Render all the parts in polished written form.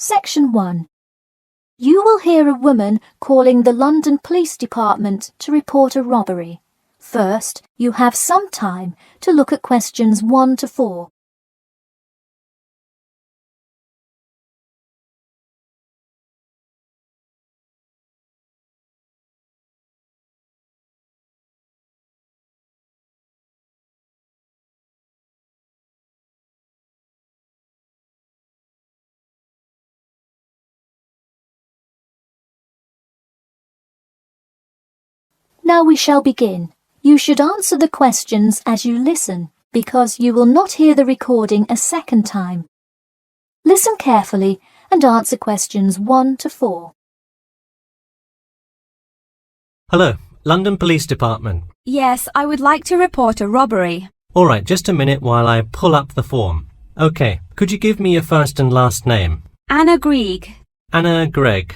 Section 1. You will hear a woman calling the London Police Department to report a robbery. First, you have some time to look at questions 1 to 4. Now we shall begin. You should answer the questions as you listen, because you will not hear the recording a second time. Listen carefully and answer questions 1 to 4. Hello, London Police Department. Yes, I would like to report a robbery. All right, just a minute while I pull up the form. Okay, could you give me your first and last name? Anna Grieg. Anna Gregg.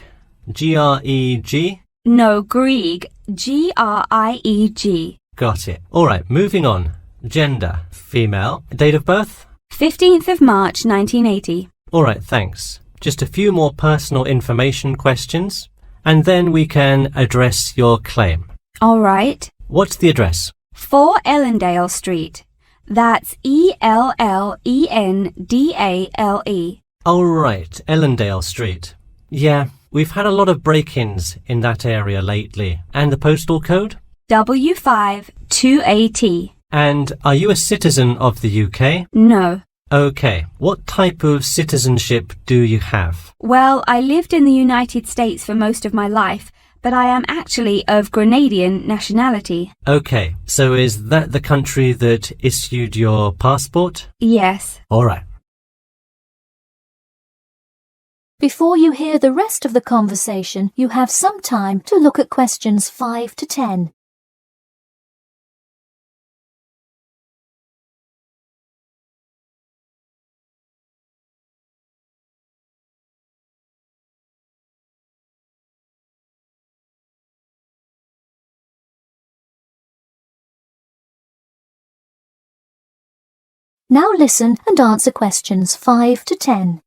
G-R-E-G? No, Grieg. G-R-I-E-G. Got it. All right, moving on. Gender, female. Date of birth? 15th of March, 1980. All right, thanks. Just a few more personal information questions, and then we can address your claim. All right. What's the address? 4 Ellendale Street. That's E-L-L-E-N-D-A-L-E. All right, Ellendale Street. Yeah, we've had a lot of break-ins in that area lately. And the postal code? W5 2AT. And are you a citizen of the UK? No. Okay, what type of citizenship do you have? Well, I lived in the United States for most of my life, but I am actually of Grenadian nationality. Okay, so is that the country that issued your passport? Yes. All right. Before you hear the rest of the conversation, you have some time to look at questions 5 to 10. Now listen and answer questions 5 to 10.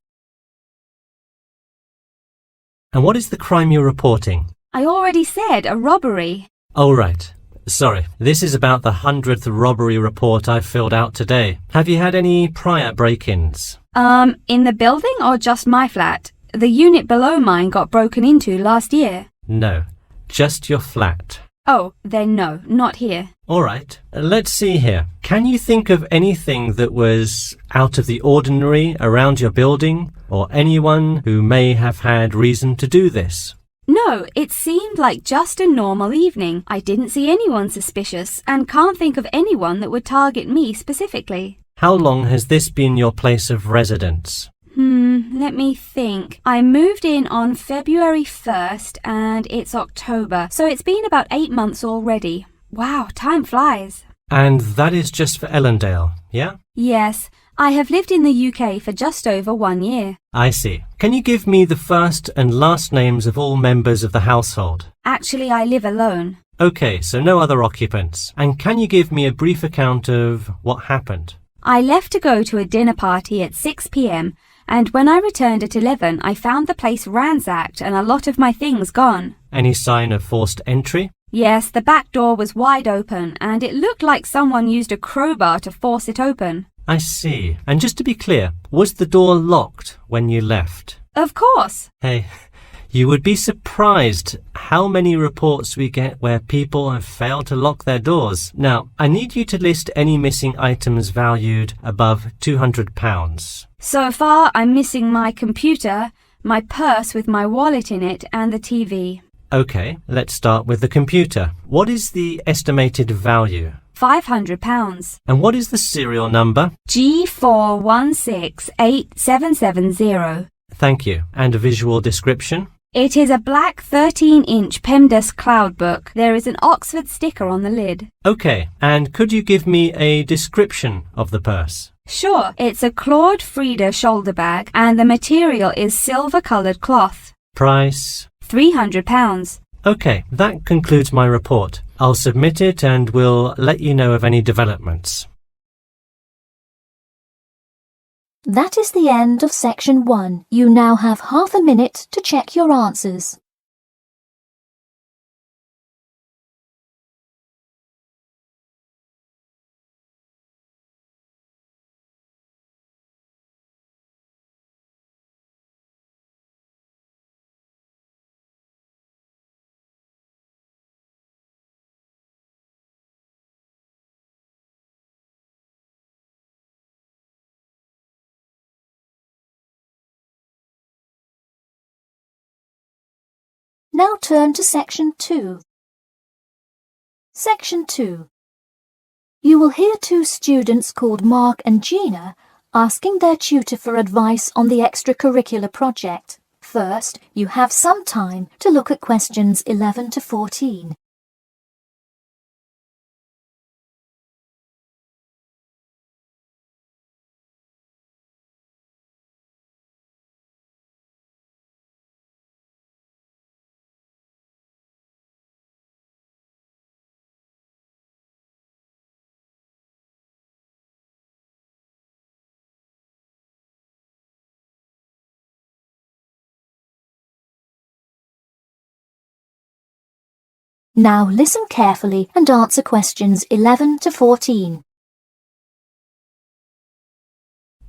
And what is the crime you're reporting? I already said a robbery. Oh, right. Sorry, this is about the 100th robbery report I filled out today. Have you had any prior break-ins? In the building or just my flat? The unit below mine got broken into last year. No, just your flat. Oh, then no, not here. All right, let's see here. Can you think of anything that was out of the ordinary around your building, or anyone who may have had reason to do this? No, it seemed like just a normal evening. I didn't see anyone suspicious and can't think of anyone that would target me specifically. How long has this been your place of residence? Let me think. I moved in on February 1st and it's October, so it's been about 8 months already. Wow, time flies. And that is just for Ellendale, yeah? Yes, I have lived in the UK for just over 1 year. I see. Can you give me the first and last names of all members of the household? Actually, I live alone. Okay, so no other occupants. And can you give me a brief account of what happened? I left to go to a dinner party at 6 p.m. and when I returned at 11, I found the place ransacked and a lot of my things gone. Any sign of forced entry? Yes, the back door was wide open and it looked like someone used a crowbar to force it open. I see. And just to be clear, was the door locked when you left? Of course. Hey, you would be surprised how many reports we get where people have failed to lock their doors. Now, I need you to list any missing items valued above £200. So far, I'm missing my computer, my purse with my wallet in it, and the TV. Okay, let's start with the computer. What is the estimated value? £500. And what is the serial number? G41687770. Thank you. And a visual description? It is a black 13-inch PEMDAS cloud book. There is an Oxford sticker on the lid. Okay, and could you give me a description of the purse? Sure, it's a Claude Frieda shoulder bag and the material is silver-coloured cloth. Price? £300. Okay, that concludes my report. I'll submit it and we'll let you know of any developments. That is the end of section 1. You now have half a minute to check your answers. Now turn to section 2. Section 2. You will hear two students called Mark and Gina asking their tutor for advice on the extracurricular project. First, you have some time to look at questions 11 to 14. Now listen carefully and answer questions 11 to 14.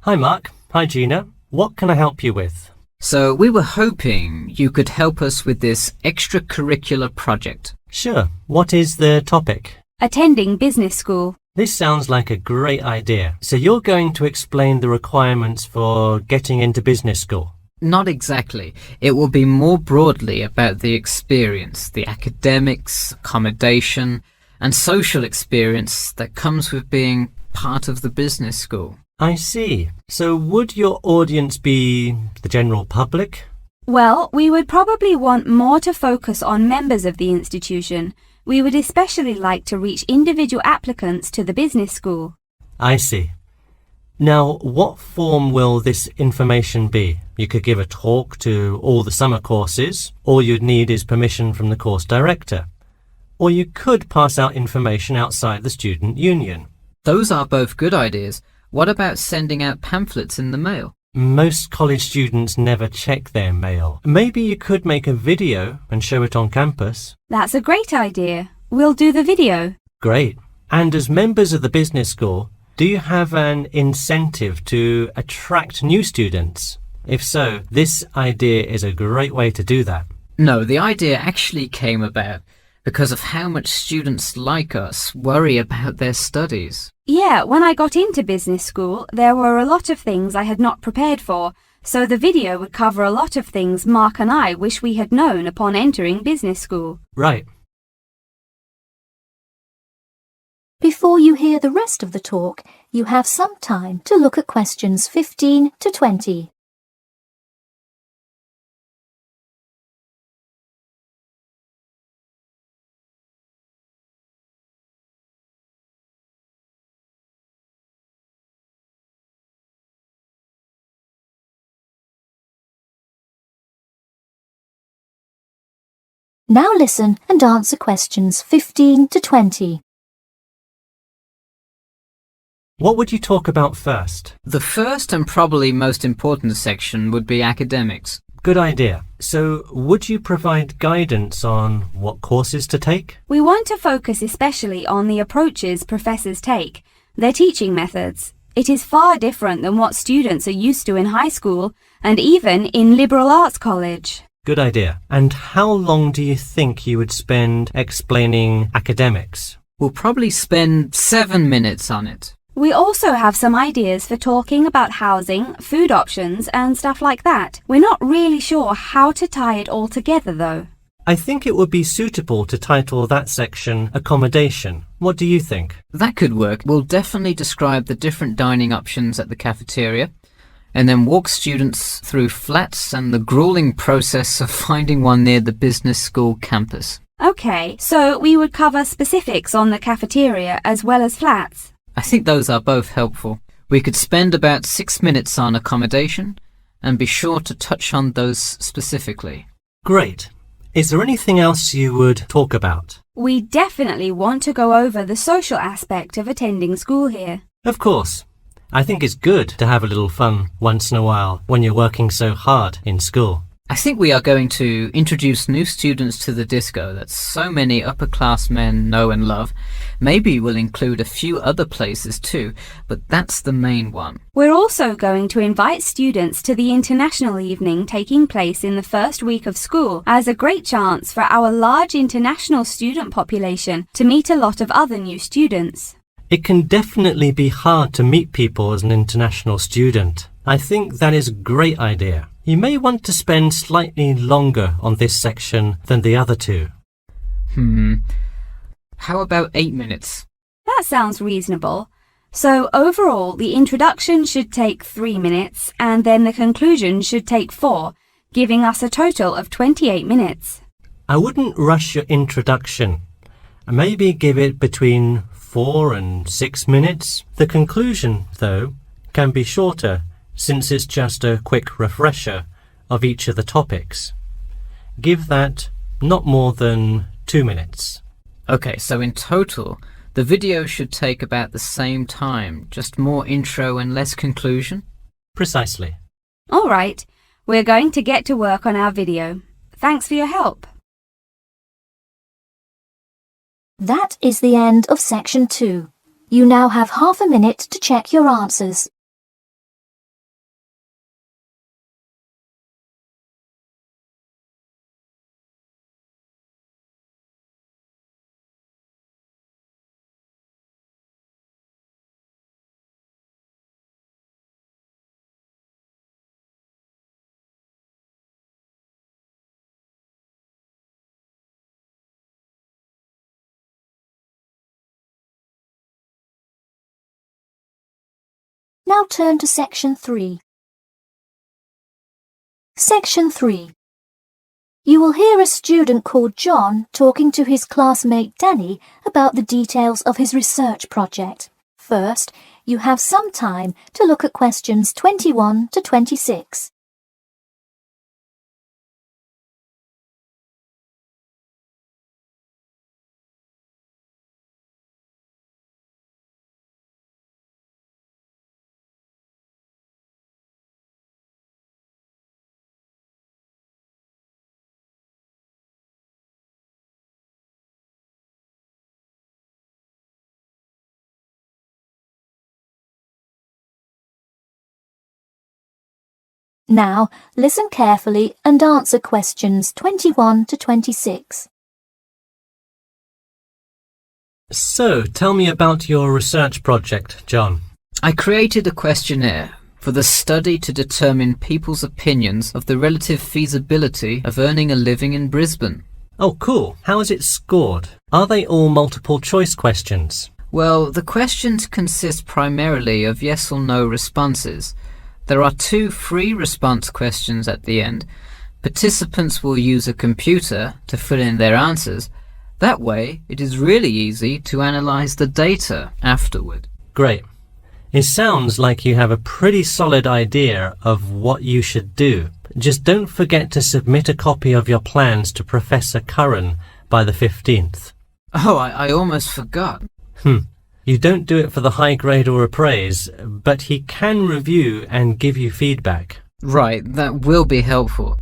Hi Mark. Hi Gina. What can I help you with? So we were hoping you could help us with this extracurricular project. Sure. What is the topic? Attending business school. This sounds like a great idea. So you're going to explain the requirements for getting into business school? Not exactly. It will be more broadly about the experience, the academics, accommodation, and social experience that comes with being part of the business school. I see. So would your audience be the general public? Well, we would probably want more to focus on members of the institution. We would especially like to reach individual applicants to the business school. I see. Now, what form will this information be? You could give a talk to all the summer courses. All you'd need is permission from the course director. Or you could pass out information outside the student union. Those are both good ideas. What about sending out pamphlets in the mail? Most college students never check their mail. Maybe you could make a video and show it on campus. That's a great idea. We'll do the video. Great. And as members of the business school, do you have an incentive to attract new students? If so, this idea is a great way to do that. No, the idea actually came about because of how much students like us worry about their studies. Yeah, when I got into business school, there were a lot of things I had not prepared for, so the video would cover a lot of things Mark and I wish we had known upon entering business school. Right. Before you hear the rest of the talk, you have some time to look at questions 15 to 20. Now listen and answer questions 15 to 20. What would you talk about first? The first and probably most important section would be academics. Good idea. So, would you provide guidance on what courses to take? We want to focus especially on the approaches professors take, their teaching methods. It is far different than what students are used to in high school and even in liberal arts college. Good idea. And how long do you think you would spend explaining academics? We'll probably spend 7 minutes on it. We also have some ideas for talking about housing, food options and stuff like that. We're not really sure how to tie it all together though. I think it would be suitable to title that section Accommodation. What do you think? That could work. We'll definitely describe the different dining options at the cafeteria and then walk students through flats and the grueling process of finding one near the business school campus. Okay, so we would cover specifics on the cafeteria as well as flats. I think those are both helpful. We could spend about 6 minutes on accommodation and be sure to touch on those specifically. Great. Is there anything else you would talk about? We definitely want to go over the social aspect of attending school here. Of course. I think it's good to have a little fun once in a while when you're working so hard in school. I think we are going to introduce new students to the disco that so many upper-class men know and love. Maybe we'll include a few other places too, but that's the main one. We're also going to invite students to the International Evening taking place in the first week of school as a great chance for our large international student population to meet a lot of other new students. It can definitely be hard to meet people as an international student. I think that is a great idea. You may want to spend slightly longer on this section than the other two. How about 8 minutes? That sounds reasonable. So overall, the introduction should take 3 minutes and then the conclusion should take 4, giving us a total of 28 minutes. I wouldn't rush your introduction. Maybe give it between 4 and 6 minutes. The conclusion, though, can be shorter since it's just a quick refresher of each of the topics. Give that not more than 2 minutes. Okay, so in total, the video should take about the same time, just more intro and less conclusion? Precisely. All right, we're going to get to work on our video. Thanks for your help. That is the end of section 2. You now have half a minute to check your answers. Now turn to section 3. Section 3. You will hear a student called John talking to his classmate Danny about the details of his research project. First, you have some time to look at questions 21 to 26. Now, listen carefully and answer questions 21 to 26. So, tell me about your research project, John. I created a questionnaire for the study to determine people's opinions of the relative feasibility of earning a living in Brisbane. Oh, cool. How is it scored? Are they all multiple choice questions? Well, the questions consist primarily of yes or no responses. There are 2 free response questions at the end. Participants will use a computer to fill in their answers. That way, it is really easy to analyze the data afterward. Great. It sounds like you have a pretty solid idea of what you should do. Just don't forget to submit a copy of your plans to Professor Curran by the 15th. Oh, I almost forgot. You don't do it for the high grade or a praise, but he can review and give you feedback. Right, that will be helpful.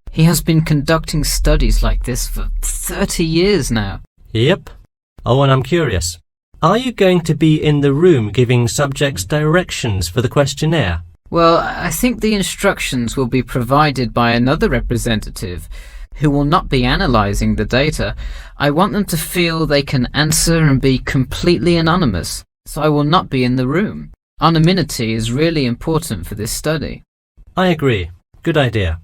He has been conducting studies like this for 30 years now. Yep. Oh, and I'm curious. Are you going to be in the room giving subjects directions for the questionnaire? Well, I think the instructions will be provided by another representative who will not be analysing the data. I want them to feel they can answer and be completely anonymous, so I will not be in the room. Anonymity is really important for this study. I agree. Good idea.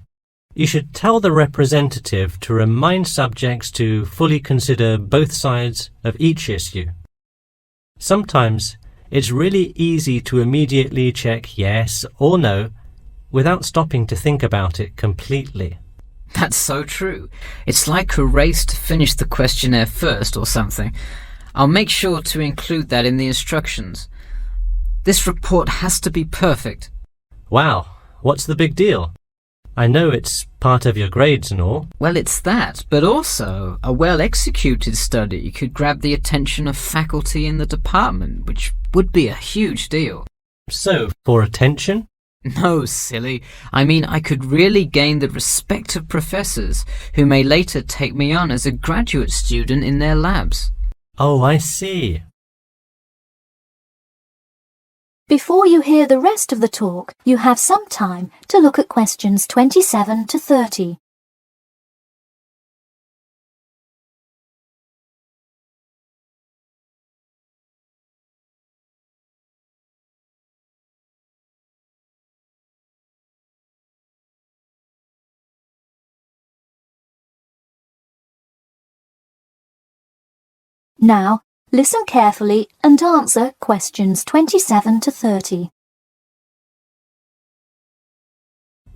You should tell the representative to remind subjects to fully consider both sides of each issue. Sometimes it's really easy to immediately check yes or no without stopping to think about it completely. That's so true. It's like a race to finish the questionnaire first or something. I'll make sure to include that in the instructions. This report has to be perfect. Wow, what's the big deal? I know it's part of your grades and all. Well, it's that, but also a well-executed study could grab the attention of faculty in the department, which would be a huge deal. So, for attention? No, silly. I mean, I could really gain the respect of professors who may later take me on as a graduate student in their labs. Oh, I see. Before you hear the rest of the talk, you have some time to look at questions 27 to 30. Now, listen carefully and answer questions 27 to 30.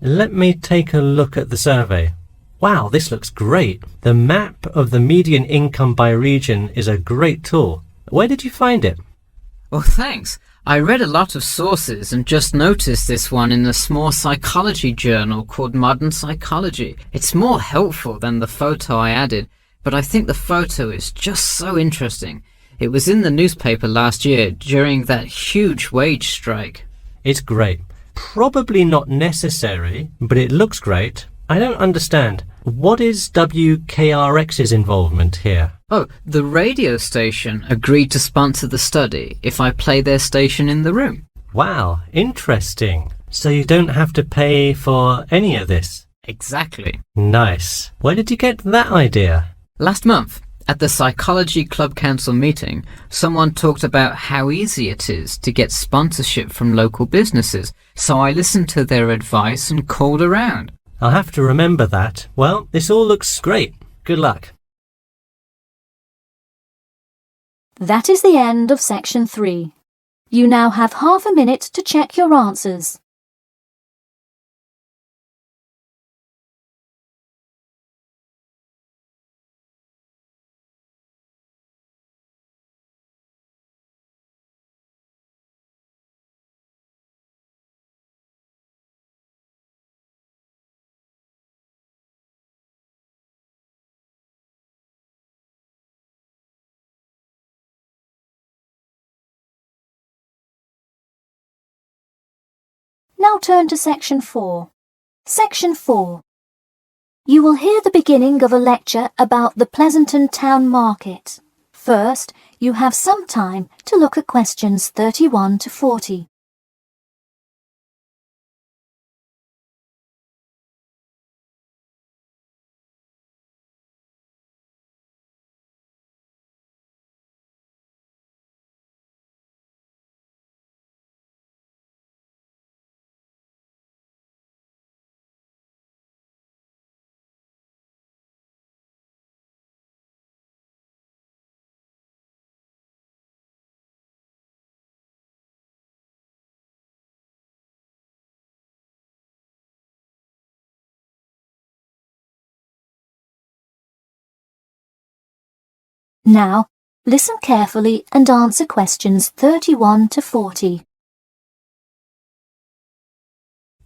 Let me take a look at the survey. Wow, this looks great. The map of the median income by region is a great tool. Where did you find it? Well, thanks. I read a lot of sources and just noticed this one in a small psychology journal called Modern Psychology. It's more helpful than the photo I added, but I think the photo is just so interesting. It was in the newspaper last year during that huge wage strike. It's great. Probably not necessary, but it looks great. I don't understand. What is WKRX's involvement here? Oh, the radio station agreed to sponsor the study if I play their station in the room. Wow, interesting. So you don't have to pay for any of this? Exactly. Nice. Where did you get that idea? Last month, at the Psychology Club Council meeting, someone talked about how easy it is to get sponsorship from local businesses, so I listened to their advice and called around. I'll have to remember that. Well, this all looks great. Good luck. That is the end of section 3. You now have half a minute to check your answers. Now turn to section 4. Section 4. You will hear the beginning of a lecture about the Pleasanton Town Market. First, you have some time to look at questions 31 to 40. Now, listen carefully and answer questions 31 to 40.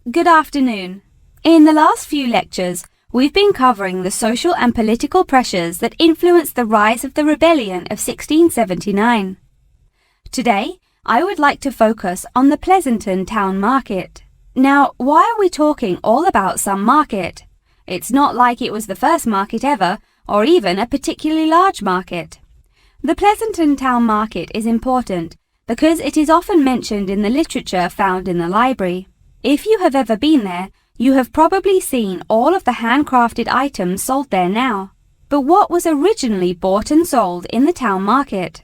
Good afternoon. In the last few lectures, we've been covering the social and political pressures that influenced the rise of the rebellion of 1679. Today, I would like to focus on the Pleasanton Town Market. Now, why are we talking all about some market? It's not like it was the first market ever, or even a particularly large market. The Pleasanton Town Market is important because it is often mentioned in the literature found in the library. If you have ever been there, you have probably seen all of the handcrafted items sold there now. But what was originally bought and sold in the town market?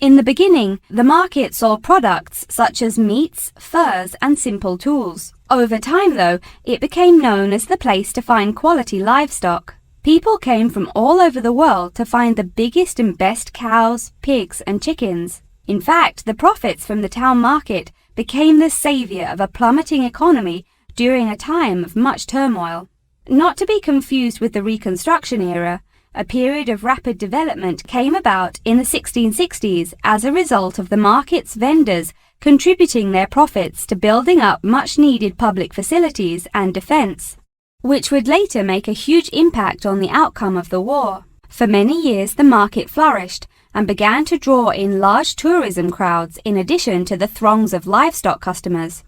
In the beginning, the market sold products such as meats, furs, and simple tools. Over time, though, it became known as the place to find quality livestock. People came from all over the world to find the biggest and best cows, pigs, and chickens. In fact, the profits from the town market became the savior of a plummeting economy during a time of much turmoil. Not to be confused with the Reconstruction era, a period of rapid development came about in the 1660s as a result of the market's vendors contributing their profits to building up much-needed public facilities and defense, which would later make a huge impact on the outcome of the war. For many years the market flourished, and began to draw in large tourism crowds in addition to the throngs of livestock customers.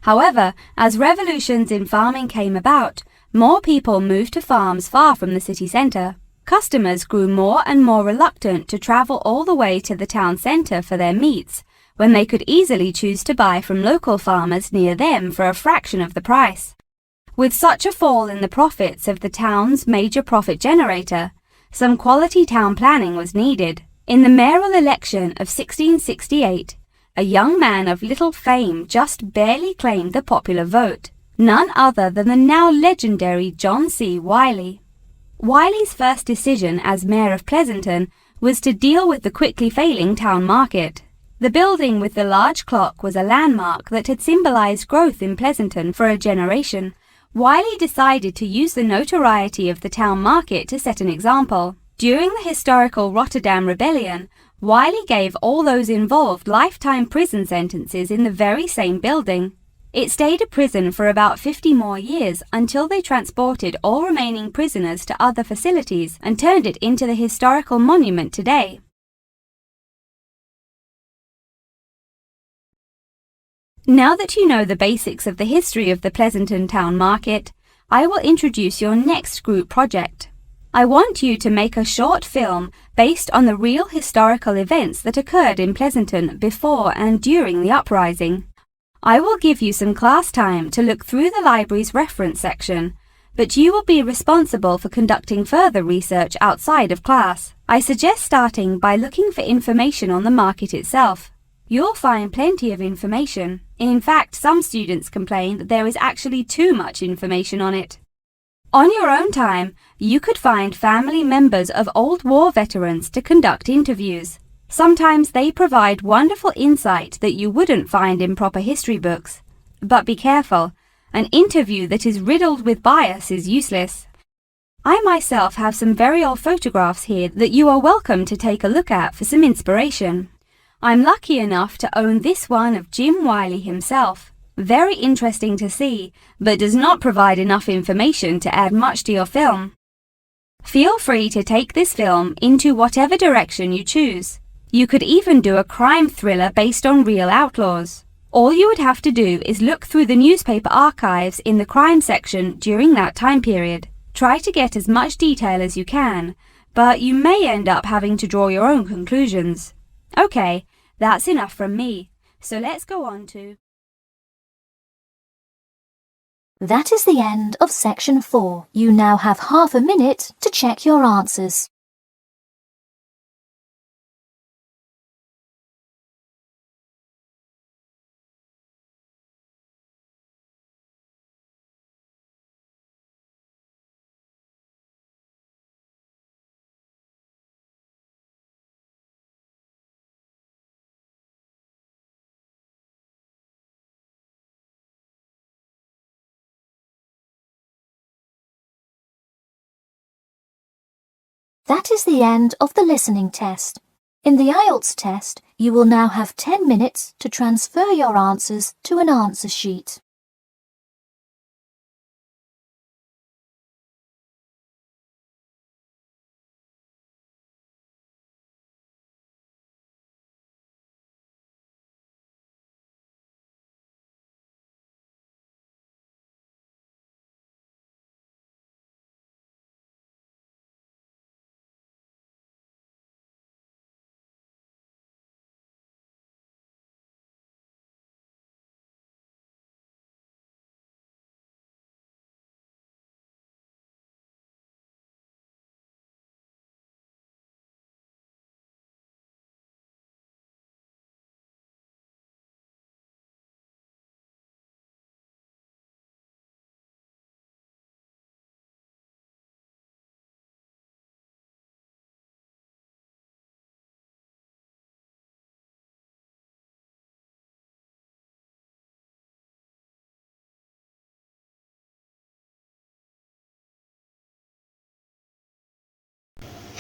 However, as revolutions in farming came about, more people moved to farms far from the city centre. Customers grew more and more reluctant to travel all the way to the town centre for their meats, when they could easily choose to buy from local farmers near them for a fraction of the price. With such a fall in the profits of the town's major profit generator, some quality town planning was needed. In the mayoral election of 1668, a young man of little fame just barely claimed the popular vote, none other than the now legendary John C. Wiley. Wiley's first decision as mayor of Pleasanton was to deal with the quickly failing town market. The building with the large clock was a landmark that had symbolized growth in Pleasanton for a generation. Wiley decided to use the notoriety of the town market to set an example. During the historical Rotterdam Rebellion, Wiley gave all those involved lifetime prison sentences in the very same building. It stayed a prison for about 50 more years until they transported all remaining prisoners to other facilities and turned it into the historical monument today. Now that you know the basics of the history of the Pleasanton Town Market, I will introduce your next group project. I want you to make a short film based on the real historical events that occurred in Pleasanton before and during the uprising. I will give you some class time to look through the library's reference section, but you will be responsible for conducting further research outside of class. I suggest starting by looking for information on the market itself. You'll find plenty of information. In fact, some students complain that there is actually too much information on it. On your own time, you could find family members of old war veterans to conduct interviews. Sometimes they provide wonderful insight that you wouldn't find in proper history books. But be careful, an interview that is riddled with bias is useless. I myself have some very old photographs here that you are welcome to take a look at for some inspiration. I'm lucky enough to own this one of Jim Wiley himself. Very interesting to see, but does not provide enough information to add much to your film. Feel free to take this film into whatever direction you choose. You could even do a crime thriller based on real outlaws. All you would have to do is look through the newspaper archives in the crime section during that time period. Try to get as much detail as you can, but you may end up having to draw your own conclusions. Okay, that's enough from me, so let's go on to... That is the end of section 4. You now have half a minute to check your answers. That is the end of the listening test. In the IELTS test, you will now have 10 minutes to transfer your answers to an answer sheet.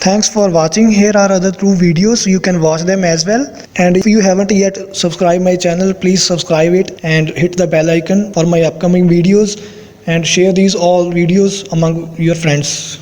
Thanks for watching. Here are other 2 videos, you can watch them as well. And if you haven't yet subscribed my channel, please subscribe it and hit the bell icon for my upcoming videos, and share these all videos among your friends.